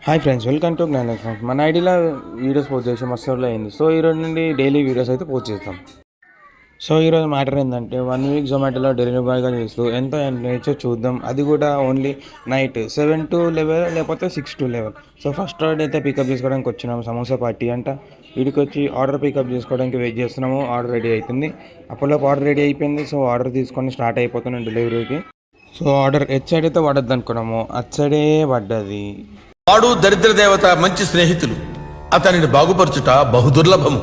Hi friends, welcome to జ్ఞాన friends. మన ఐడియాలో videos post చేసాం మస్తు అయింది. సో ఈరోజు నుండి డైలీ వీడియోస్ అయితే పోస్ట్ చేస్తాం. సో ఈరోజు మ్యాటర్ ఏంటంటే 1 వీక్ జొమాటోలో డెలివరీ బాయ్గా చేస్తూ ఎంత నేర్చో చూద్దాం. అది కూడా ఓన్లీ నైట్ 7 to 11 లేకపోతే 6 to 11. సో ఫస్ట్ ఆర్డర్ అయితే పికప్ చేసుకోవడానికి వచ్చినాము. సమోసా పార్టీ అంట. వీడికి వచ్చి ఆర్డర్ పికప్ చేసుకోవడానికి వెయిట్ చేస్తున్నాము. ఆర్డర్ రెడీ అవుతుంది. అప్పటిలోపు ఆర్డర్ రెడీ అయిపోయింది. సో ఆర్డర్ తీసుకొని స్టార్ట్ అయిపోతున్నాం డెలివరీకి. సో ఆర్డర్ ఎట్ సైడ్ అయితే పడద్దు అనుకున్నాము, అట్ సైడే పడ్డది. వాడు దరిద్ర దేవత మంచి స్నేహితులు, అతనిని బాగుపరచుట బహుదుర్లభము.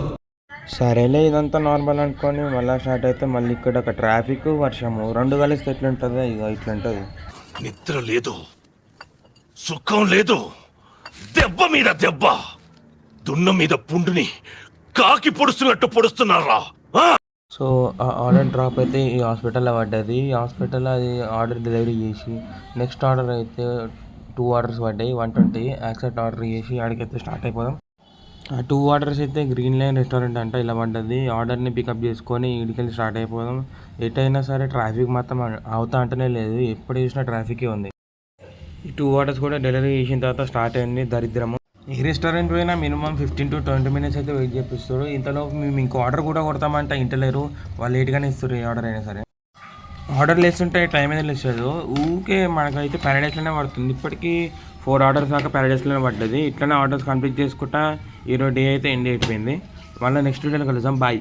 సరేలే ఇదంతా నార్మల్ అనుకొని మళ్ళీ స్టార్ట్ అయితే మళ్ళీ ఇక్కడ ఒక ట్రాఫిక్, వర్షము రెండు కలిస్తే ఎట్లుంటుందో ఇక ఇట్లుంటుంది. నిద్ర లేదు, సుఖం లేదు, దెబ్బ మీద దెబ్బ, దున్న మీద పుండుని కాకి పొడుస్తున్నట్టు పొడుస్తున్నారా. సో ఆ ఆర్డర్ డ్రాప్ అయితే ఈ హాస్పిటల్లో పడ్డది. ఈ హాస్పిటల్లో అది ఆర్డర్ డెలివరీ చేసి నెక్స్ట్ ఆర్డర్ అయితే 2 ఆర్డర్స్ పడ్డాయి. 120 యాక్సెప్ట్ ఆర్డర్ చేసి ఆడికైతే స్టార్ట్ అయిపోదాం. ఆ 2 ఆర్డర్స్ అయితే గ్రీన్ లైన్ రెస్టారెంట్ అంట ఇలా పడ్డది. ఆర్డర్ని పికప్ చేసుకొని ఇడికెళ్ళి స్టార్ట్ అయిపోదాం. ఎటైనా సరే ట్రాఫిక్ మాత్రం అవుతా అంటేనే లేదు, ఎప్పుడు చూసినా ట్రాఫికే ఉంది. ఈ 2 ఆర్డర్స్ కూడా డెలివరీ చేసిన తర్వాత స్టార్ట్ అయింది దరిద్రము. ఏ రెస్టారెంట్ పోయినా మినిమం 15 to 20 minutes అయితే వెయిట్ చేపిస్తారు. ఇంతలో మేము ఇంకో ఆర్డర్ కూడా కొడతామంటే ఇంటలేరు, వాళ్ళు లేట్గానే ఇస్తారు ఏ ఆర్డర్ అయినా సరే. ఆర్డర్లు వేస్తుంటే టైం అయితే లేదు, ఊకే మనకైతే ప్యారడైస్లోనే పడుతుంది. ఇప్పటికీ 4 ఆర్డర్స్ దాకా ప్యారడైస్లోనే పడ్డది. ఇట్లనే ఆర్డర్స్ కంప్లీట్ చేసుకుంటా ఈరోజు డే అయితే ఎండ్ అయిపోయింది. మళ్ళీ నెక్స్ట్ వీడియోలో కలుద్దాం. బాయ్.